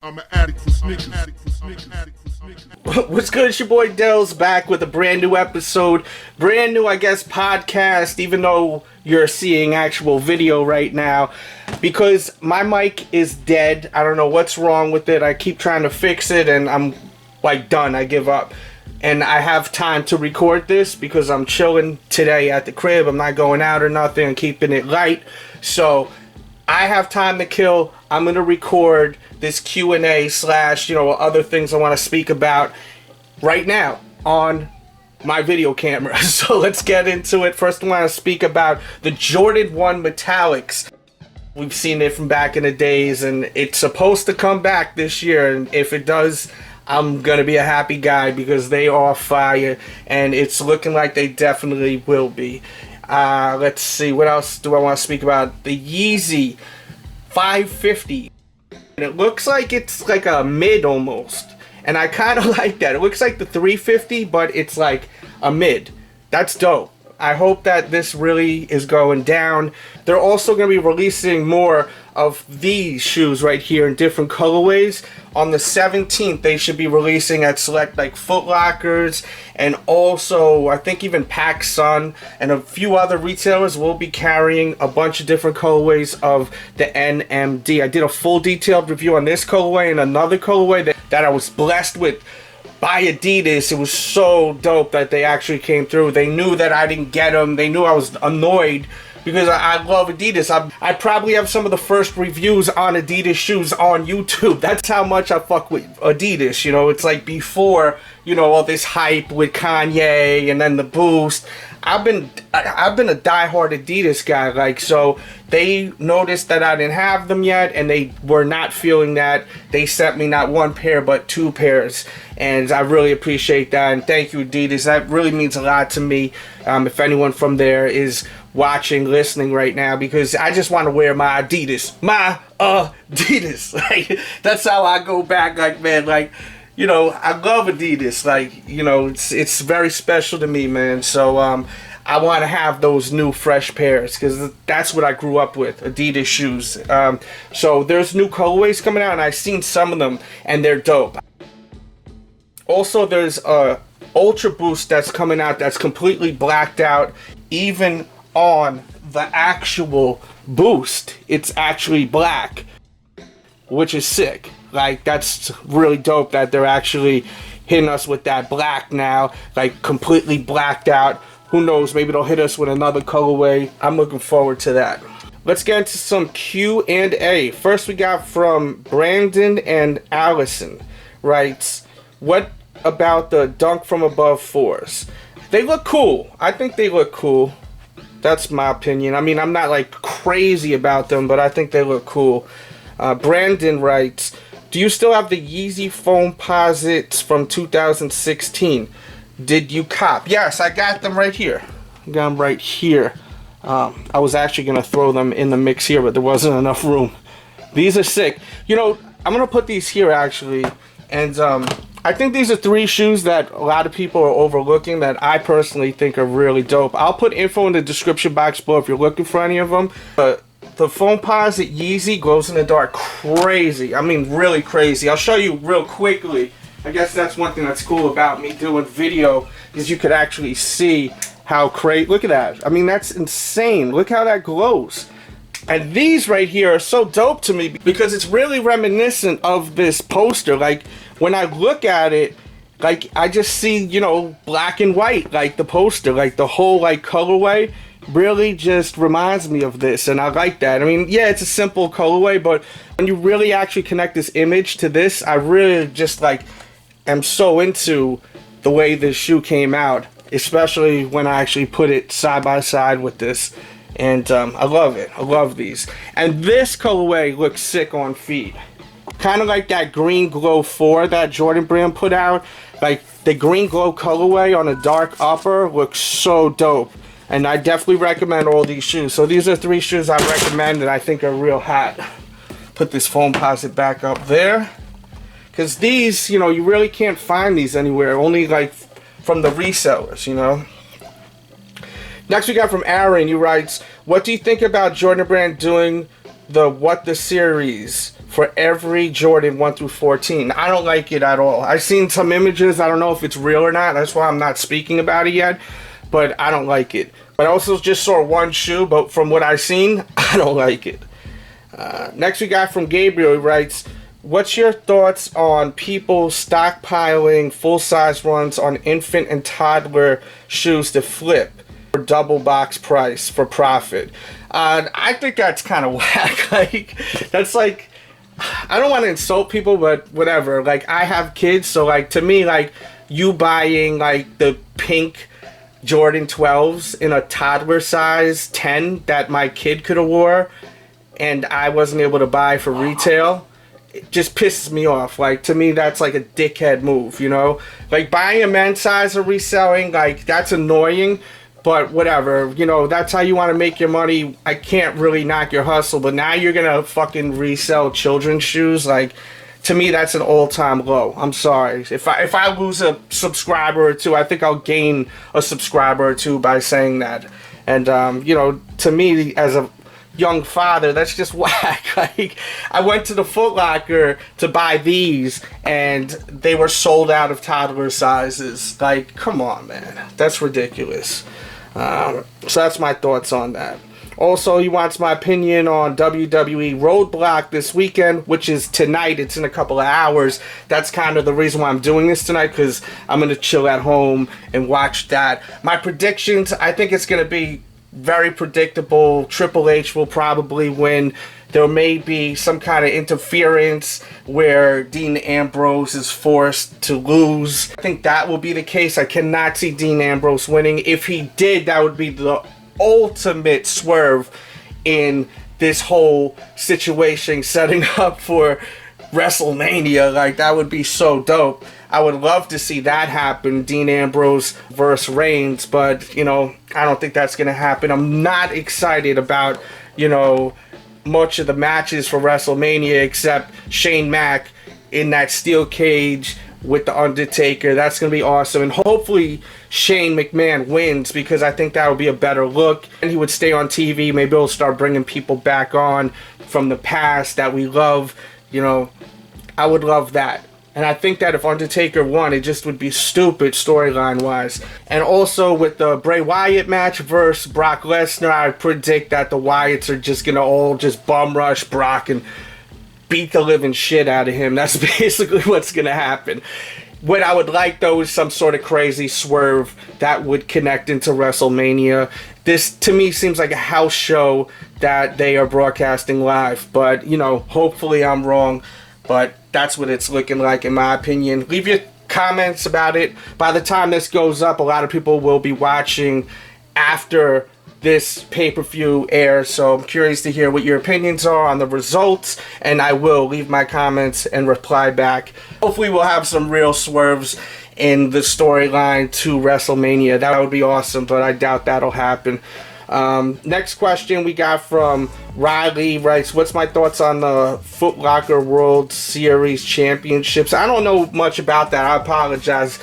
I'm an addict for sneakers. What's good? It's your boy Delz back with a brand new episode. Brand new, I guess, podcast, even though you're seeing actual video right now. Because my mic is dead. I don't know what's wrong with it. I keep trying to fix it and I'm like done. I give up. And I have time to record this because I'm chilling today at the crib. I'm not going out or nothing. I'm keeping it light. So I have time to kill. I'm going to record this Q&A slash, other things I want to speak about right now on my video camera. So let's get into it. First, I want to speak about the Jordan 1 Metallics. We've seen it from back in the days, and it's supposed to come back this year. And if it does, I'm going to be a happy guy because they are fire, and it's looking like they definitely will be. Let's see, what else do I want to speak about? The Yeezy 550. And it looks like it's like a mid almost. And I kind of like that. It looks like the 350, but it's like a mid. That's dope. I hope that this really is going down. They're also going to be releasing more of these shoes right here in different colorways. On the 17th, they should be releasing at select like Foot Lockers, and also I think even PacSun and a few other retailers will be carrying a bunch of different colorways of the NMD. I did a full detailed review on this colorway and another colorway that I was blessed with by Adidas. It was so dope that they actually came through. They knew that I didn't get them. They knew I was annoyed because I love Adidas. I probably have some of the first reviews on Adidas shoes on YouTube. That's how much I fuck with Adidas. It's like before, all this hype with Kanye and then the Boost. I've been a diehard Adidas guy, like, so they noticed that I didn't have them yet, and they were not feeling that. They sent me not one pair, but 2 pairs, and I really appreciate that, and thank you, Adidas. That really means a lot to me, if anyone from there is watching, listening right now, because I just want to wear my Adidas. Like, that's how I go back, like, man, like, I love Adidas, like, it's very special to me, man, so, I want to have those new fresh pairs, because that's what I grew up with, Adidas shoes. So there's new colorways coming out, and I've seen some of them, and they're dope. Also, there's a Ultra Boost that's coming out that's completely blacked out, even on the actual Boost. It's actually black, which is sick. Like, that's really dope that they're actually hitting us with that black now, like completely blacked out. Who knows, maybe they'll hit us with another colorway. I'm looking forward to that. Let's get into some Q&A. First, we got from Brandon and Allison. Writes, what about the Dunk from Above 4s? They look cool. I think they look cool. That's my opinion. I mean, I'm not like crazy about them, but I think they look cool. Brandon writes, do you still have the Yeezy Foamposites from 2016? Did you cop? Yes, I got them right here. I got them right here. I was actually going to throw them in the mix here, but there wasn't enough room. These are sick. I'm going to put these here actually. And I think these are 3 shoes that a lot of people are overlooking that I personally think are really dope. I'll put info in the description box below if you're looking for any of them. The Foamposite Yeezy glows in the dark. Crazy. I mean, really crazy. I'll show you real quickly. I guess that's one thing that's cool about me doing video, is you could actually see how crazy. Look at that. I mean, that's insane. Look how that glows. And these right here are so dope to me because it's really reminiscent of this poster. Like, when I look at it, like, I just see, black and white, like the poster, like the whole, like, colorway really just reminds me of this, and I like that. I mean, yeah, it's a simple colorway, but when you really actually connect this image to this, I really just, like, am so into the way this shoe came out, especially when I actually put it side by side with this. And I love it. I love these. And this colorway looks sick on feet. Kind of like that Green Glow 4 that Jordan Brand put out. Like, the Green Glow colorway on a dark upper looks so dope. And I definitely recommend all these shoes. So these are 3 shoes I recommend that I think are real hot. Put this Foamposite back up there. Because these, you really can't find these anywhere. Only like from the resellers, Next we got from Aaron. He writes, what do you think about Jordan Brand doing the What the Series for every Jordan 1 through 14. I don't like it at all. I've seen some images. I don't know if it's real or not. That's why I'm not speaking about it yet. But I don't like it. But I also just saw one shoe. But from what I've seen, I don't like it. Next we got from Gabriel. He writes, what's your thoughts on people stockpiling full-size runs on infant and toddler shoes to flip for double box price for profit? I think that's kind of whack. Like, that's like, I don't want to insult people, but whatever. Like, I have kids, so like, to me, like, you buying like the pink Jordan 12s in a toddler size 10 that my kid could have wore and I wasn't able to buy for retail, it just pisses me off. Like, to me, that's like a dickhead move, you know? Like, buying a men's size or reselling, like, that's annoying, but whatever. You know, that's how you want to make your money. I can't really knock your hustle, but now you're gonna fucking resell children's shoes. Like, to me, that's an all-time low. I'm sorry. If I lose a subscriber or two, I think I'll gain a subscriber or two by saying that. And, you know, to me, as a young father, that's just whack. Like, I went to the Foot Locker to buy these and they were sold out of toddler sizes. Like, come on, man, that's ridiculous. So that's my thoughts on that. Also, he wants my opinion on WWE Roadblock this weekend, which is tonight. It's in a couple of hours. That's kind of the reason why I'm doing this tonight, because I'm going to chill at home and watch that. My predictions, I think it's going to be very predictable. Triple H will probably win. There may be some kind of interference where Dean Ambrose is forced to lose. I think that will be the case. I cannot see Dean Ambrose winning. If he did, that would be the ultimate swerve in this whole situation, setting up for Wrestlemania. Like, that would be so dope. I would love to see that happen, Dean Ambrose versus Reigns, but, you know, I don't think that's going to happen. I'm not excited about, you know, much of the matches for WrestleMania except Shane Mac in that steel cage with The Undertaker. That's going to be awesome. And hopefully Shane McMahon wins, because I think that would be a better look. And he would stay on TV. Maybe he'll start bringing people back on from the past that we love. You know, I would love that. And I think that if Undertaker won, it just would be stupid storyline-wise. And also with the Bray Wyatt match versus Brock Lesnar, I predict that the Wyatts are just going to all just bum rush Brock and beat the living shit out of him. That's basically what's going to happen. What I would like, though, is some sort of crazy swerve that would connect into WrestleMania. This, to me, seems like a house show that they are broadcasting live. But, you know, hopefully I'm wrong. But that's what it's looking like, in my opinion. Leave your comments about it. By the time this goes up, a lot of people will be watching after this pay-per-view airs, so I'm curious to hear what your opinions are on the results, and I will leave my comments and reply back. Hopefully we'll have some real swerves in the storyline to WrestleMania. That would be awesome, but I doubt that'll happen. Next question we got from Riley, writes, what's my thoughts on the Foot Locker World Series Championships? I don't know much about that. I apologize.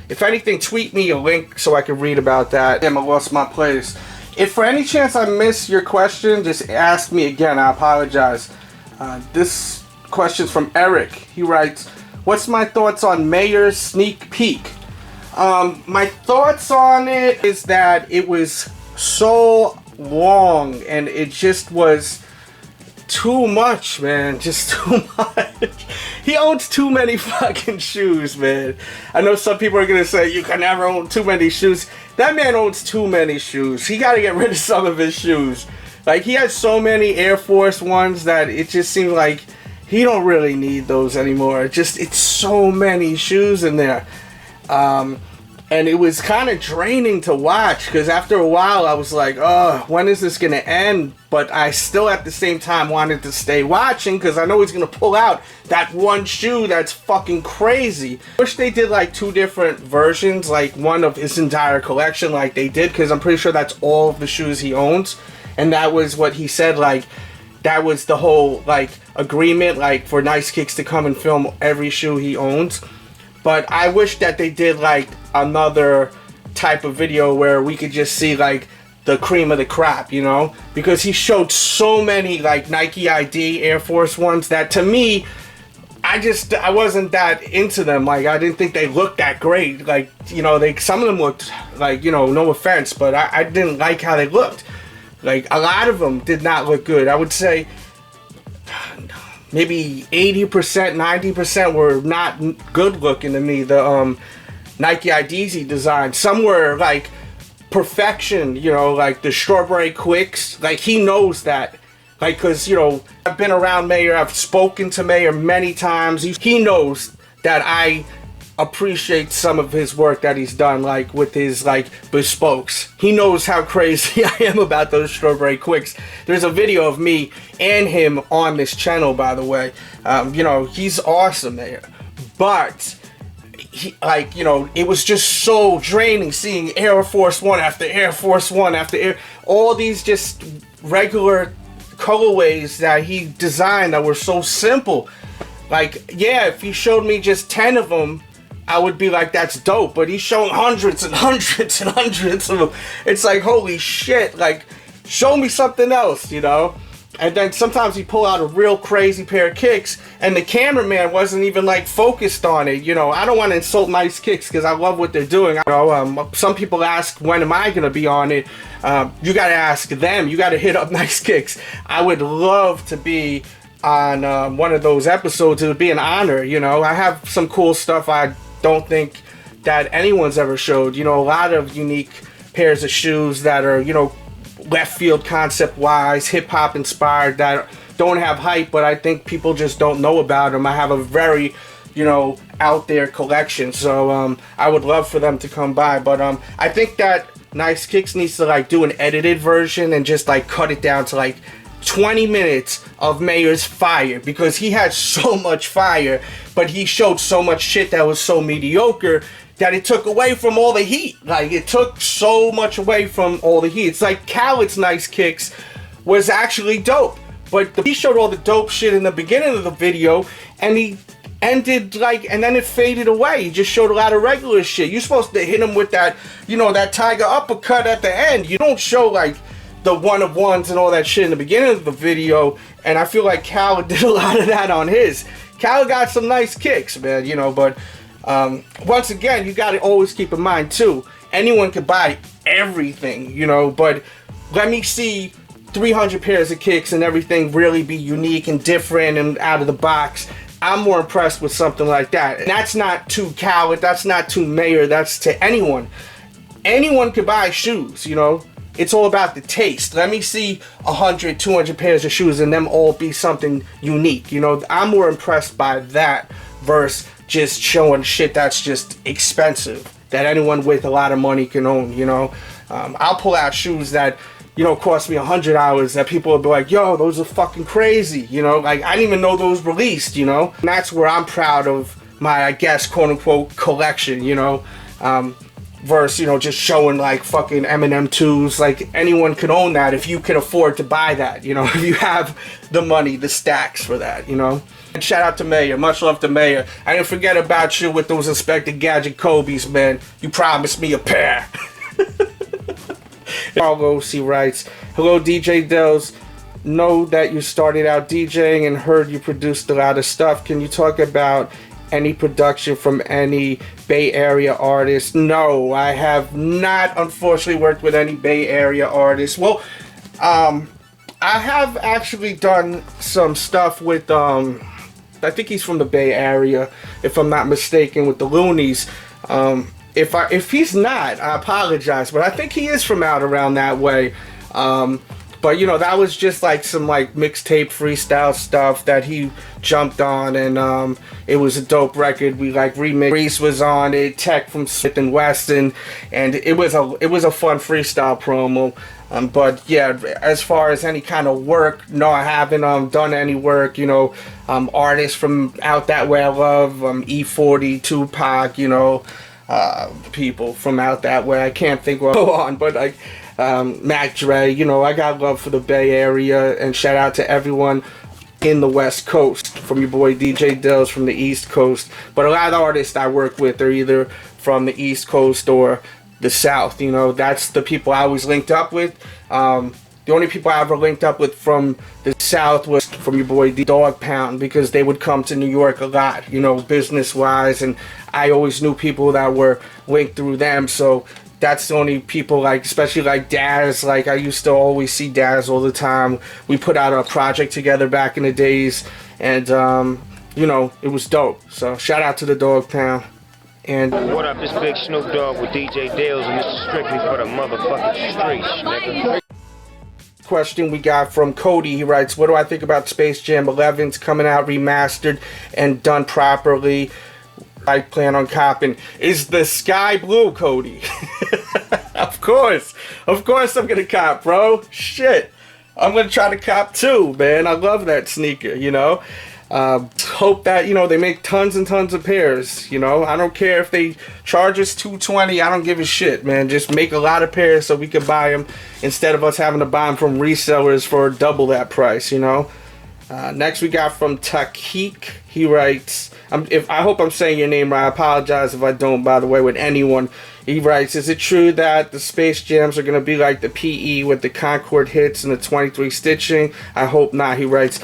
If anything, tweet me a link so I can read about that. Damn, I lost my place. If for any chance I miss your question, just ask me again. I apologize. This question's from Eric. He writes, what's my thoughts on Mayor's sneak peek? My thoughts on it is that it was so long and it just was too much, man. Just too much. He owns too many fucking shoes, man. I know some people are gonna say you can never own too many shoes. That man owns too many shoes. He gotta get rid of some of his shoes. Like, he has so many Air Force Ones that it just seems like he don't really need those anymore. It's so many shoes in there. And it was kind of draining to watch, because after a while I was like, oh, when is this going to end? But I still at the same time wanted to stay watching, because I know he's going to pull out that one shoe that's fucking crazy. Wish they did like 2 different versions, like one of his entire collection like they did, because I'm pretty sure that's all of the shoes he owns. And that was what he said, like, that was the whole, like, agreement, like, for Nice Kicks to come and film every shoe he owns. But I wish that they did, like, another type of video where we could just see, like, the cream of the crop, you know, because he showed so many like Nike ID Air Force Ones that to me, I wasn't that into them. Like, I didn't think they looked that great. Like, you know, some of them looked like, you know, no offense, but I didn't like how they looked. Like, a lot of them did not look good. I would say maybe 80%, 90% were not good looking to me. The Nike Yeezy design, some were like perfection, you know, like the strawberry quicks. Like, he knows that, like, because, you know, I've been around Mayor, I've spoken to Mayor many times. He knows that I appreciate some of his work that he's done, like with his like bespokes. He knows how crazy I am about those strawberry quicks. There's a video of me and him on this channel, by the way. You know, he's awesome, Mayor, but he, like, you know, it was just so draining seeing Air Force One after Air Force One after all these just regular colorways that he designed that were so simple. Like, yeah, if he showed me just 10 of them, I would be like, that's dope. But he's showing hundreds and hundreds and hundreds of them. It's like, holy shit, like, show me something else, you know? And then sometimes he pull out a real crazy pair of kicks, and the cameraman wasn't even like focused on it. You know, I don't want to insult Nice Kicks because I love what they're doing. You know, some people ask, when am I going to be on it? You got to ask them. You got to hit up Nice Kicks. I would love to be on one of those episodes. It would be an honor. You know, I have some cool stuff I don't think that anyone's ever showed. You know, a lot of unique pairs of shoes that are, you know, left field concept wise, hip hop inspired, that don't have hype, but I think people just don't know about them. I have a very, you know, out there collection, so I would love for them to come by. But I think that Nice Kicks needs to like do an edited version and just like cut it down to like 20 minutes of Mayor's fire, because he had so much fire, but he showed so much shit that was so mediocre that it took away from all the heat. Like, it took so much away from all the heat. It's like Khaled's Nice Kicks was actually dope, but he showed all the dope shit in the beginning of the video, and he ended like, and then it faded away. He just showed a lot of regular shit. You're supposed to hit him with that, you know, that tiger uppercut at the end. You don't show like the one of ones and all that shit in the beginning of the video, and I feel like Khaled did a lot of that on his. Khaled got some nice kicks, man, you know, but once again, you got to always keep in mind too, anyone could buy everything, you know, but let me see 300 pairs of kicks and everything really be unique and different and out of the box. I'm more impressed with something like that. And that's not to Khaled, that's not to Mayor, that's to anyone. Anyone could buy shoes, you know. It's all about the taste. Let me see 100, 200 pairs of shoes and them all be something unique, you know. I'm more impressed by that versus just showing shit that's just expensive, that anyone with a lot of money can own, you know. I'll pull out shoes that, you know, cost me $100 that people will be like, yo, those are fucking crazy, you know. Like, I didn't even know those released, you know. And that's where I'm proud of my, I guess, quote-unquote collection, you know. Versus, you know, just showing like fucking Eminem 2s. Like, anyone can own that if you can afford to buy that, you know, if you have the money, the stacks for that, you know. And shout out to Mayor, much love to Mayor. I didn't forget about you with those Inspector Gadget Kobe's, man. You promised me a pair. Carlo C writes, hello DJ Delz, know that you started out DJing and heard you produced a lot of stuff. Can you talk about any production from any Bay Area artists? No, I have not, unfortunately, worked with any Bay Area artists. Well, I have actually done some stuff with, I think he's from the Bay Area, if I'm not mistaken, with the Loonies. If he's not, I apologize, but I think he is from out around that way. But, you know, that was just like some like mixtape freestyle stuff that he jumped on, and it was a dope record. We like remixed. Reese was on it, Tech from Smith and Weston, and it was a fun freestyle promo. But yeah, as far as any kind of work, no, I haven't done any work. You know, artists from out that way I love, E40, Tupac, you know, people from out that way. I can't think what go on, but like. Mac Dre, you know, I got love for the Bay Area, and shout out to everyone in the West Coast, from your boy DJ Delz from the East Coast. But a lot of artists I work with are either from the East Coast or the South. You know, that's the people I was linked up with. The only people I ever linked up with from the South was from your boy the Dog Pound, because they would come to New York a lot, you know, business wise, and I always knew people that were linked through them. So that's the only people, like, especially like Daz. Like, I used to always see Daz all the time. We put out a project together back in the days, and you know, it was dope. So shout out to the Dog Pound. And what up, this Big Snoop Dogg with DJ Delz, and this is strictly for the motherfucking streets, nigga. Question we got from Cody. He writes, what do I think about Spacejam 11's coming out remastered and done properly? I plan on copping. Is the sky blue, Cody? Of course I'm gonna cop, bro. Shit, I'm gonna try to cop too, man. I love that sneaker, you know. Hope that, you know, they make tons and tons of pairs. You know, I don't care if they charge us $220. I don't give a shit, man. Just make a lot of pairs so we can buy them instead of us having to buy them from resellers for double that price, you know. Next we got from Takik. He writes, I hope I'm saying your name right. I apologize if I don't, by the way, with anyone. He writes, is it true that the Spacejams are going to be like the PE with the Concord hits and the 23 stitching? I hope not. He writes,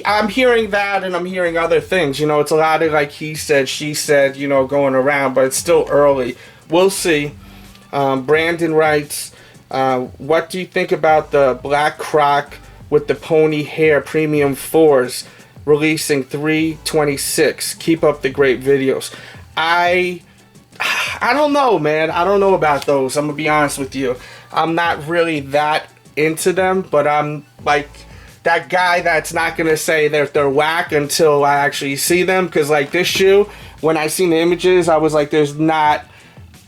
I'm hearing that, and I'm hearing other things. You know, it's a lot of like he said, she said, you know, going around, but it's still early. We'll see. Brandon writes, what do you think about the black croc with the pony hair premium 4s releasing 3/26? Keep up the great videos. I don't know, man. I don't know about those. I'm gonna be honest with you. I'm not really that into them, but I'm like that guy that's not gonna say that they're whack until I actually see them. Because like this shoe, when I seen the images, I was like, there's not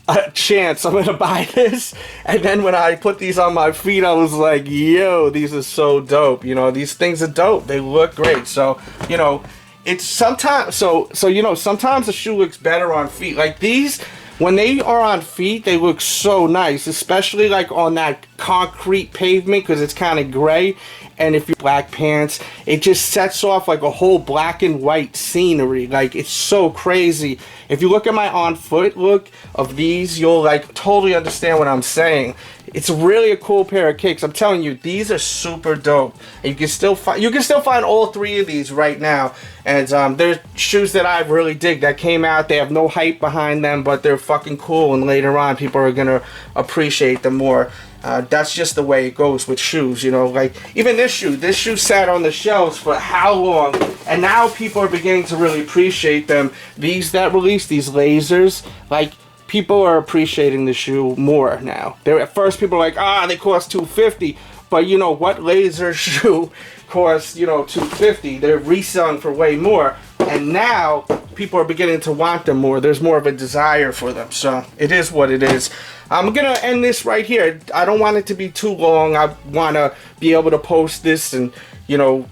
a chance I'm gonna buy this. And then when I put these on my feet, I was like, yo, these are so dope. You know, these things are dope. They look great. So, you know, it's sometimes, so you know, sometimes the shoe looks better on feet. Like these, when they are on feet, they look so nice, especially like on that concrete pavement, because it's kind of gray. And if you're black pants, it just sets off like a whole black and white scenery. Like, it's so crazy. If you look at my on foot look of these, you'll like totally understand what I'm saying. It's really a cool pair of kicks. I'm telling you, these are super dope. And you can still find all three of these right now. And they're shoes that I really dig that came out. They have no hype behind them, but they're fucking cool. And later on, people are gonna appreciate them more. That's just the way it goes with shoes, you know. Like even this shoe sat on the shelves for how long, and now people are beginning to really appreciate them. These that release these lasers, like, people are appreciating the shoe more now. At first people are like, they cost $250, but you know what laser shoe costs, you know, $250? They're reselling for way more, and now people are beginning to want them more. There's more of a desire for them, so it is what it is. I'm gonna end this right here. I don't want it to be too long. I want to be able to post this, and you know,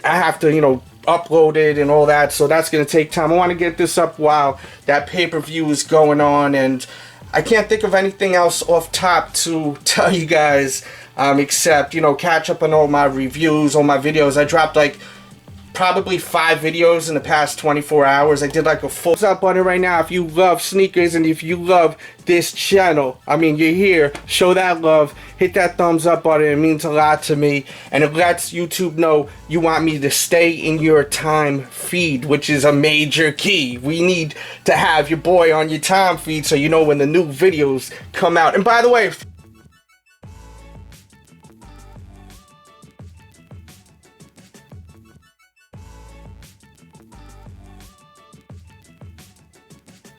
I have to, you know, upload it and all that, so that's gonna take time. I want to get this up while that pay-per-view is going on, and I can't think of anything else off top to tell you guys, except, you know, catch up on all my reviews, all my videos. I dropped like probably 5 videos in the past 24 hours. I did like a full up on it right now. If you love sneakers and if you love this channel, I mean, you're here, show that love, hit that thumbs up button. It means a lot to me, and it lets YouTube know you want me to stay in your time feed, which is a major key. We need to have your boy on your time feed so you know when the new videos come out. And by the way,